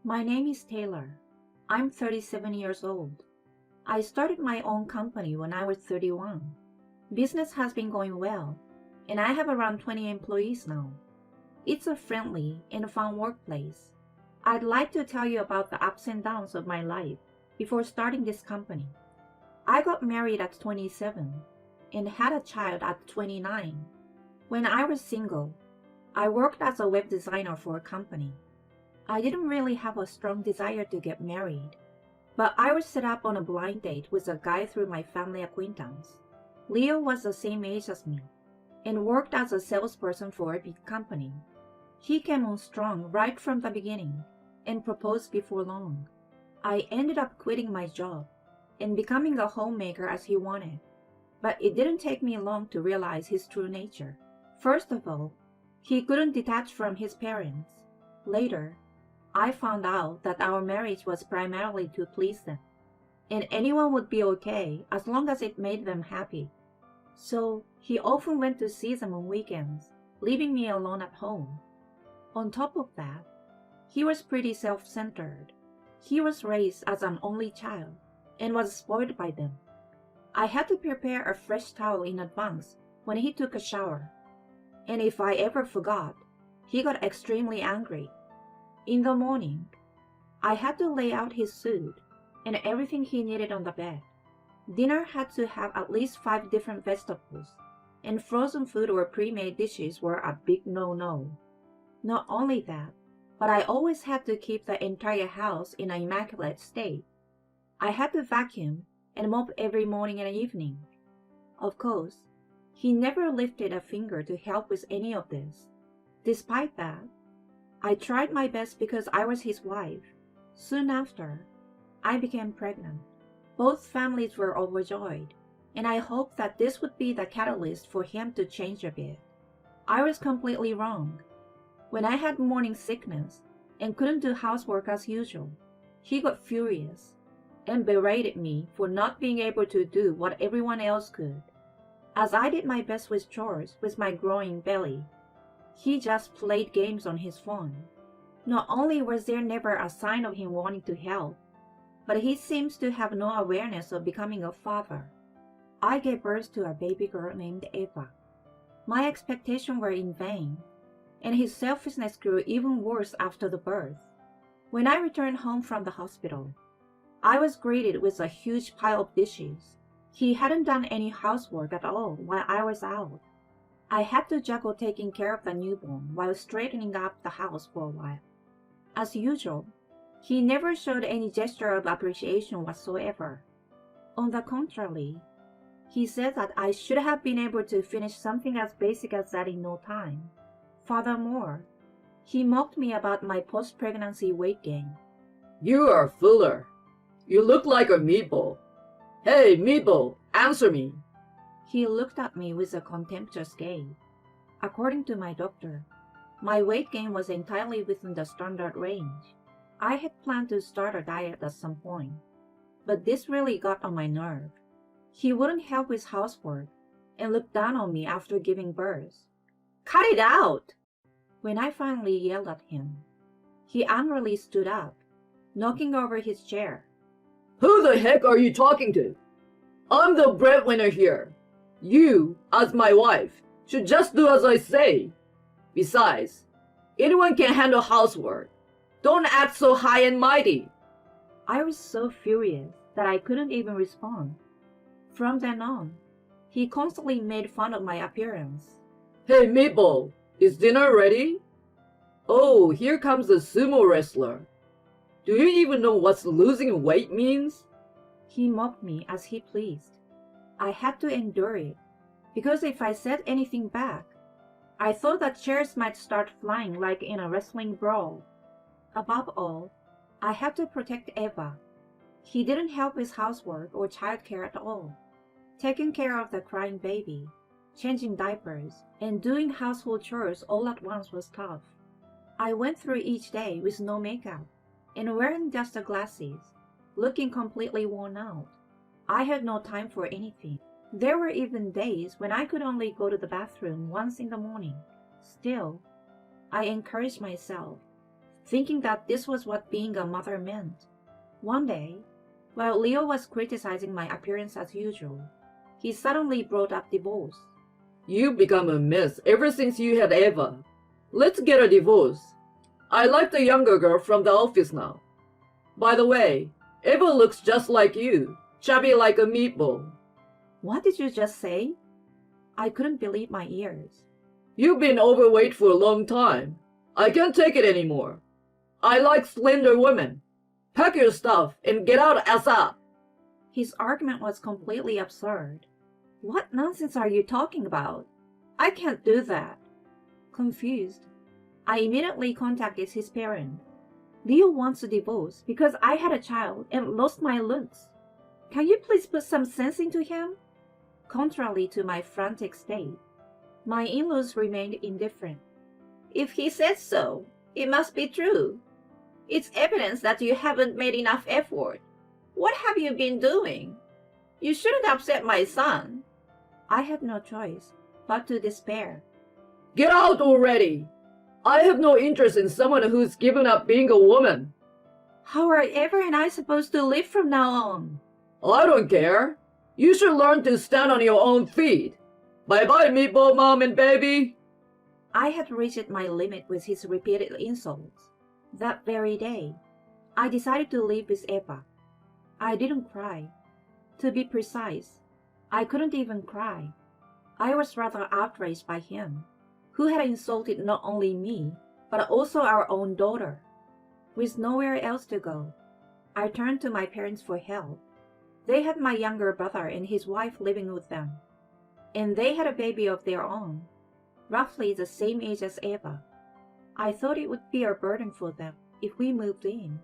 My name is Taylor. I'm 37 years old. I started my own company when I was 31. Business has been going well, and I have around 20 employees now. It's a friendly and fun workplace. I'd like to tell you about the ups and downs of my life before starting this company. I got married at 27 and had a child at 29. When I was single, I worked as a web designer for a company. I didn't really have a strong desire to get married, but I was set up on a blind date with a guy through my family acquaintance. Leo was the same age as me and worked as a salesperson for a big company. He came on strong right from the beginning and proposed before long. I ended up quitting my job and becoming a homemaker as he wanted, but it didn't take me long to realize his true nature. First of all, he couldn't detach from his parents. Later, I found out that our marriage was primarily to please them, and anyone would be okay as long as it made them happy. So he often went to see them on weekends, leaving me alone at home. On top of that, he was pretty self-centered. He was raised as an only child and was spoiled by them. I had to prepare a fresh towel in advance when he took a shower, and if I ever forgot, he got extremely angry. In the morning, I had to lay out his suit and everything he needed on the bed. Dinner had to have at least 5 different vegetables, and frozen food or pre-made dishes were a big no-no. Not only that, but I always had to keep the entire house in an immaculate state. I had to vacuum and mop every morning and evening. Of course, he never lifted a finger to help with any of this. Despite that, I tried my best because I was his wife. Soon after, I became pregnant. Both families were overjoyed, and I hoped that this would be the catalyst for him to change a bit. I was completely wrong. When I had morning sickness and couldn't do housework as usual, he got furious and berated me for not being able to do what everyone else could. As I did my best with chores with my growing belly, he just played games on his phone. Not only was there never a sign of him wanting to help, but he seems to have no awareness of becoming a father. I gave birth to a baby girl named Eva. My expectations were in vain, and his selfishness grew even worse after the birth. When I returned home from the hospital, I was greeted with a huge pile of dishes. He hadn't done any housework at all while I was out. I had to juggle taking care of the newborn while straightening up the house for a while. As usual, he never showed any gesture of appreciation whatsoever. On the contrary, he said that I should have been able to finish something as basic as that in no time. Furthermore, he mocked me about my post-pregnancy weight gain. You are a fooler. You look like a meatball. Hey, meatball, answer me. He looked at me with a contemptuous gaze. According to my doctor, my weight gain was entirely within the standard range. I had planned to start a diet at some point, but this really got on my nerve. He wouldn't help with housework and looked down on me after giving birth. Cut it out! When I finally yelled at him, he angrily stood up, knocking over his chair. Who the heck are you talking to? I'm the breadwinner here. You, as my wife, should just do as I say. Besides, anyone can handle housework. Don't act so high and mighty. I was so furious that I couldn't even respond. From then on, he constantly made fun of my appearance. Hey, meatball, is dinner ready? Oh, here comes the sumo wrestler. Do you even know what losing weight means? He mocked me as he pleased. I had to endure it, because if I said anything back, I thought that chairs might start flying like in a wrestling brawl. Above all, I had to protect Eva. He didn't help with housework or childcare at all. Taking care of the crying baby, changing diapers, and doing household chores all at once was tough. I went through each day with no makeup and wearing just the glasses, looking completely worn out. I had no time for anything. There were even days when I could only go to the bathroom once in the morning. Still, I encouraged myself, thinking that this was what being a mother meant. One day, while Leo was criticizing my appearance as usual, he suddenly brought up divorce. You've become a mess ever since you had Eva. Let's get a divorce. I like the younger girl from the office now. By the way, Eva looks just like you, chubby like a meatball. What did you just say? I couldn't believe my ears. You've been overweight for a long time. I can't take it anymore. I like slender women. Pack your stuff and get out ASAP. His argument was completely absurd. What nonsense are you talking about? I can't do that. Confused, I immediately contacted his parents. Leo wants a divorce because I had a child and lost my looks. Can you please put some sense into him? Contrary to my frantic state, my in-laws remained indifferent. If he says so, it must be true. It's evidence that you haven't made enough effort. What have you been doing? You shouldn't upset my son. I had no choice but to despair. Get out already. I have no interest in someone who's given up being a woman. How are Eva and I supposed to live from now on? I don't care. You should learn to stand on your own feet. Bye-bye, meatball mom and baby. I had reached my limit with his repeated insults. That very day, I decided to live with Eva. I didn't cry. To be precise, I couldn't even cry. I was rather outraged by him, who had insulted not only me, but also our own daughter. With nowhere else to go, I turned to my parents for help. They had my younger brother and his wife living with them, and they had a baby of their own, roughly the same age as Eva. I thought it would be a burden for them if we moved in,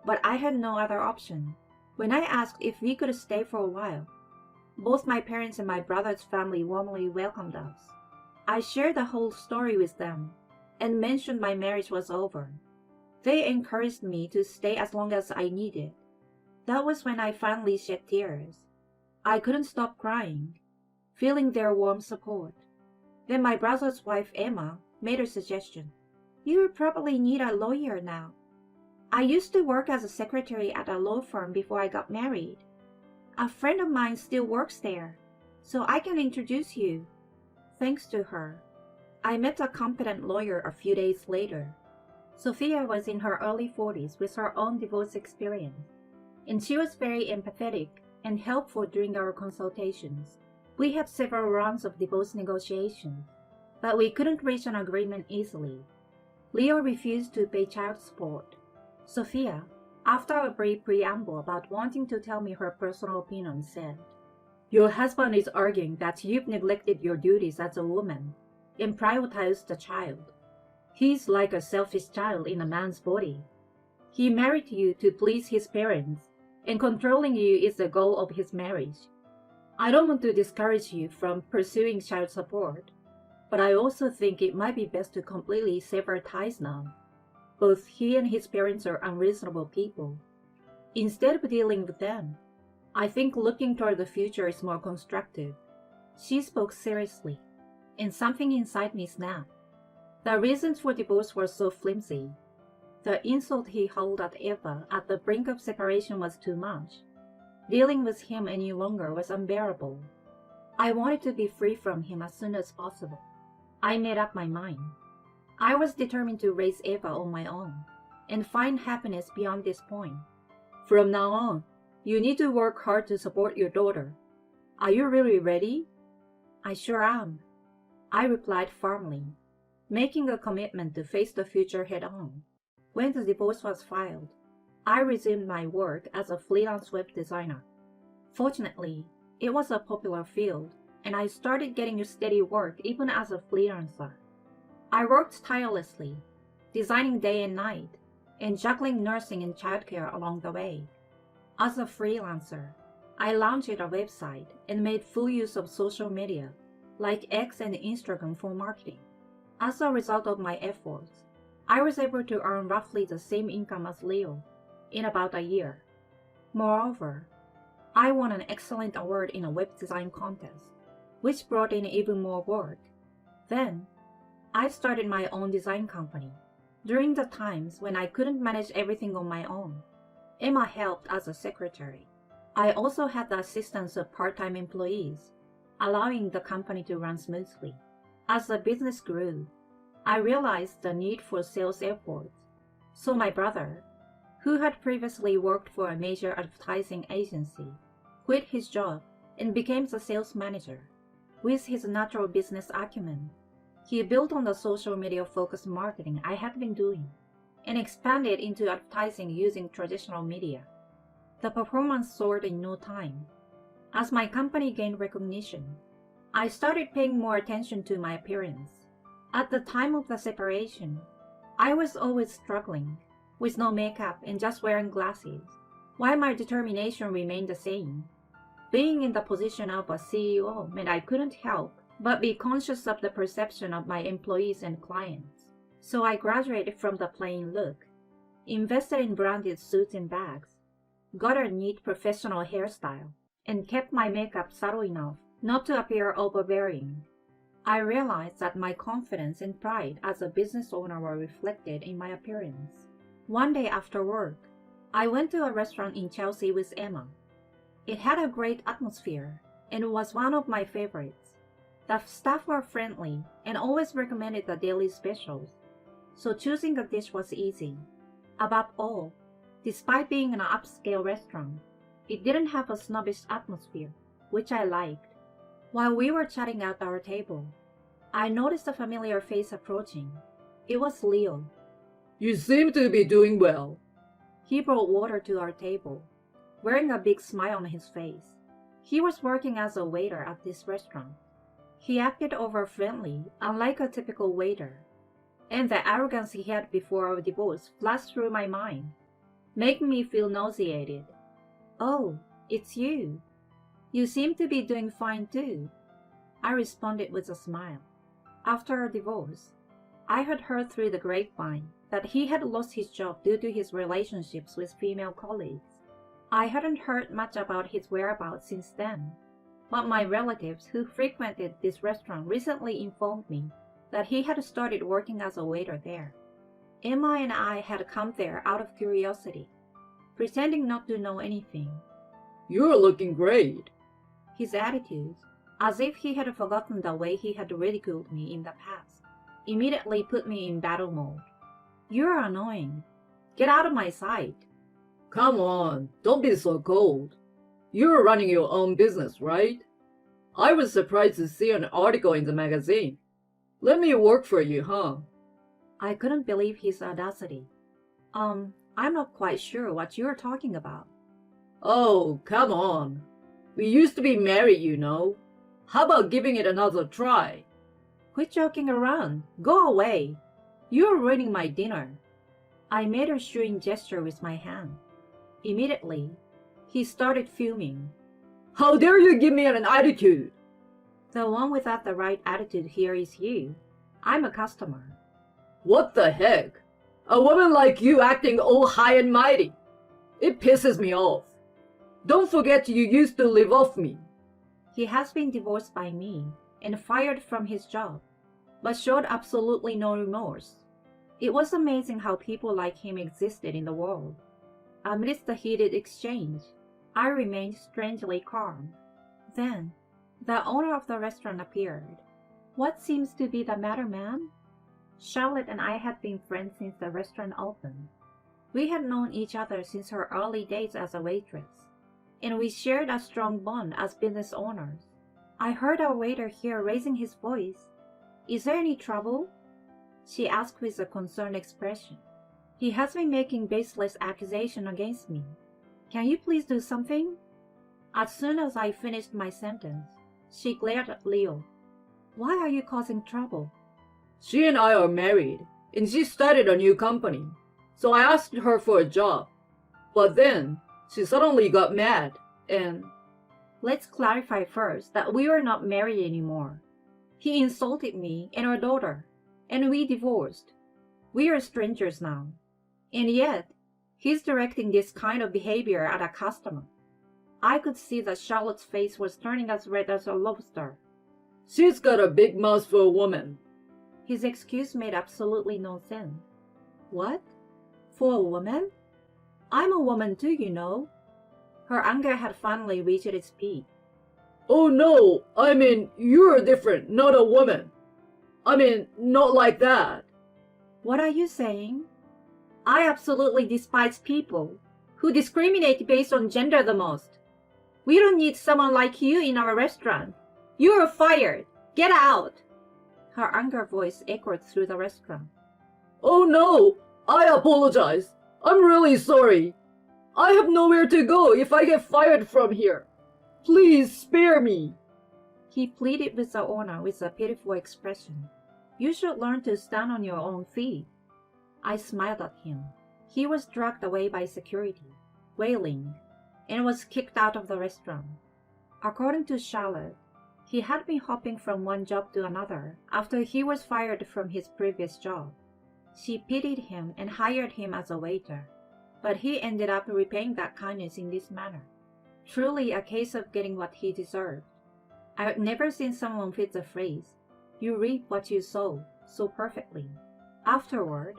but I had no other option. When I asked if we could stay for a while, both my parents and my brother's family warmly welcomed us. I shared the whole story with them and mentioned my marriage was over. They encouraged me to stay as long as I needed. That was when I finally shed tears. I couldn't stop crying, feeling their warm support. Then my brother's wife, Emma, made a suggestion. You probably need a lawyer now. I used to work as a secretary at a law firm before I got married. A friend of mine still works there, so I can introduce you. Thanks to her, I met a competent lawyer a few days later. Sophia was in her early 40s with her own divorce experience, and she was very empathetic and helpful during our consultations. We had several rounds of divorce negotiations, but we couldn't reach an agreement easily. Leo refused to pay child support. Sophia, after a brief preamble about wanting to tell me her personal opinion, said, Your husband is arguing that you've neglected your duties as a woman and prioritized the child. He's like a selfish child in a man's body. He married you to please his parents, and controlling you is the goal of his marriage. I don't want to discourage you from pursuing child support, but I also think it might be best to completely sever ties now. Both he and his parents are unreasonable people. Instead of dealing with them, I think looking toward the future is more constructive. She spoke seriously, and something inside me snapped. The reasons for divorce were so flimsy. The insult he hurled at Eva at the brink of separation was too much. Dealing with him any longer was unbearable. I wanted to be free from him as soon as possible. I made up my mind. I was determined to raise Eva on my own and find happiness beyond this point. From now on, you need to work hard to support your daughter. Are you really ready? I sure am, I replied firmly, making a commitment to face the future head-on. When the divorce was filed, I resumed my work as a freelance web designer. Fortunately, it was a popular field, and I started getting steady work even as a freelancer. I worked tirelessly, designing day and night, and juggling nursing and childcare along the way. As a freelancer, I launched a website and made full use of social media, like X and Instagram for marketing. As a result of my efforts, I was able to earn roughly the same income as Leo in about a year. Moreover, I won an excellent award in a web design contest, which brought in even more work. Then, I started my own design company, During the times when I couldn't manage everything on my own, Emma helped as a secretary. I also had the assistance of part-time employees, allowing the company to run smoothly. As the business grew, I realized the need for sales efforts, so my brother, who had previously worked for a major advertising agency, quit his job and became the sales manager. With his natural business acumen, he built on the social media-focused marketing I had been doing and expanded into advertising using traditional media. The performance soared in no time. As my company gained recognition, I started paying more attention to my appearance. At the time of the separation, I was always struggling, with no makeup and just wearing glasses, while my determination remained the same. Being in the position of a CEO meant I couldn't help but be conscious of the perception of my employees and clients. So I graduated from the plain look, invested in branded suits and bags, got a neat professional hairstyle, and kept my makeup subtle enough not to appear overbearing. I realized that my confidence and pride as a business owner were reflected in my appearance. One day after work, I went to a restaurant in Chelsea with Emma. It had a great atmosphere and was one of my favorites. The staff were friendly and always recommended the daily specials, so choosing a dish was easy. Above all, despite being an upscale restaurant, it didn't have a snobbish atmosphere, which I liked. While we were chatting at our table, I noticed a familiar face approaching. It was Leo. You seem to be doing well. He brought water to our table, wearing a big smile on his face. He was working as a waiter at this restaurant. He acted over-friendly, unlike a typical waiter, and the arrogance he had before our divorce flashed through my mind, making me feel nauseated. "Oh, it's you. You seem to be doing fine too," I responded with a smile. After our divorce, I had heard through the grapevine that he had lost his job due to his relationships with female colleagues. I hadn't heard much about his whereabouts since then, but my relatives who frequented this restaurant recently informed me that he had started working as a waiter there. Emma and I had come there out of curiosity, pretending not to know anything. You're looking great. His attitude, as if he had forgotten the way he had ridiculed me in the past, immediately put me in battle mode. "You're annoying. Get out of my sight." Come on, don't be so cold. You're running your own business, right? I was surprised to see an article in the magazine. Let me work for you, huh? I couldn't believe his audacity. I'm not quite sure what you're talking about." Oh, come on. We used to be married, you know. How about giving it another try? "Quit joking around. Go away. You're ruining my dinner." I made a shooing gesture with my hand. Immediately, he started fuming. How dare you give me an attitude? "The one without the right attitude here is you. I'm a customer." What the heck? A woman like you acting all high and mighty. It pisses me off. Don't forget you used to live off me. He has been divorced by me and fired from his job, but showed absolutely no remorse. It was amazing how people like him existed in the world. Amidst the heated exchange, I remained strangely calm. Then, the owner of the restaurant appeared. "What seems to be the matter, ma'am?" Charlotte and I had been friends since the restaurant opened. We had known each other since her early days as a waitress, and we shared a strong bond as business owners. "I heard our waiter here raising his voice. Is there any trouble?" she asked with a concerned expression. "He has been making baseless accusations against me. Can you please do something?" As soon as I finished my sentence, she glared at Leo. "Why are you causing trouble?" She and I are married, and she started a new company, so I asked her for a job. But then, she suddenly got mad, and... Let's clarify first that we are not married anymore. He insulted me and our daughter, and we divorced. We are strangers now. And yet, he's directing this kind of behavior at a customer. I could see that Charlotte's face was turning as red as a lobster. She's got a big mouth for a woman. His excuse made absolutely no sense. What? For a woman? I'm a woman too, you know. Her anger had finally reached its peak. Oh no, I mean, you're different, not a woman. I mean, not like that. What are you saying? I absolutely despise people who discriminate based on gender the most. We don't need someone like you in our restaurant. You are fired. Get out. Her anger voice echoed through the restaurant. Oh no, I apologize. I'm really sorry. I have nowhere to go if I get fired from here. Please spare me. He pleaded with the owner with a pitiful expression. You should learn to stand on your own feet. I smiled at him. He was dragged away by security, wailing, and was kicked out of the restaurant. According to Charlotte, he had been hopping from one job to another after he was fired from his previous job. She pitied him and hired him as a waiter, but he ended up repaying that kindness in this manner. Truly a case of getting what he deserved. I had never seen someone fit the phrase, "You reap what you sow," so perfectly. Afterward,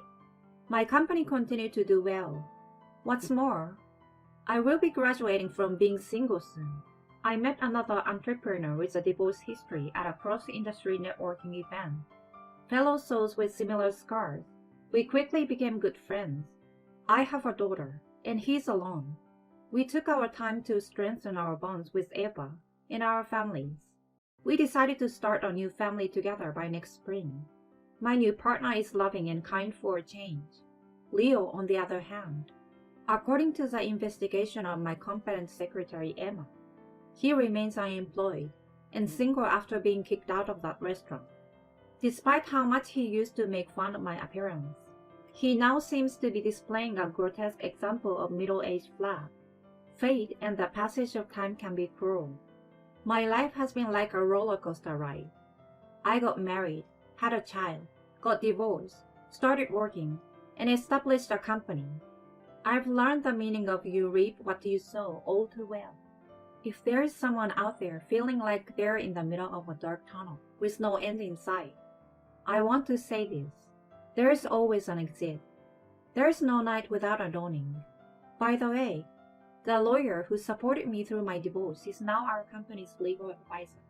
my company continued to do well. What's more, I will be graduating from being single soon. I met another entrepreneur with a divorce history at a cross-industry networking event. Fellow souls with similar scars. We quickly became good friends. I have a daughter, and he's alone. We took our time to strengthen our bonds with Eva and our families. We decided to start a new family together by next spring. My new partner is loving and kind for a change. Leo, on the other hand, according to the investigation of my competent secretary Emma, he remains unemployed and single after being kicked out of that restaurant. Despite how much he used to make fun of my appearance, he now seems to be displaying a grotesque example of middle-aged flat. Fate and the passage of time can be cruel. My life has been like a roller coaster ride. I got married, had a child, got divorced, started working, and established a company. I've learned the meaning of you reap what you sow all too well. If there is someone out there feeling like they're in the middle of a dark tunnel with no end in sight, I want to say this. There is always an exit. There is no night without a dawning. By the way, the lawyer who supported me through my divorce is now our company's legal advisor.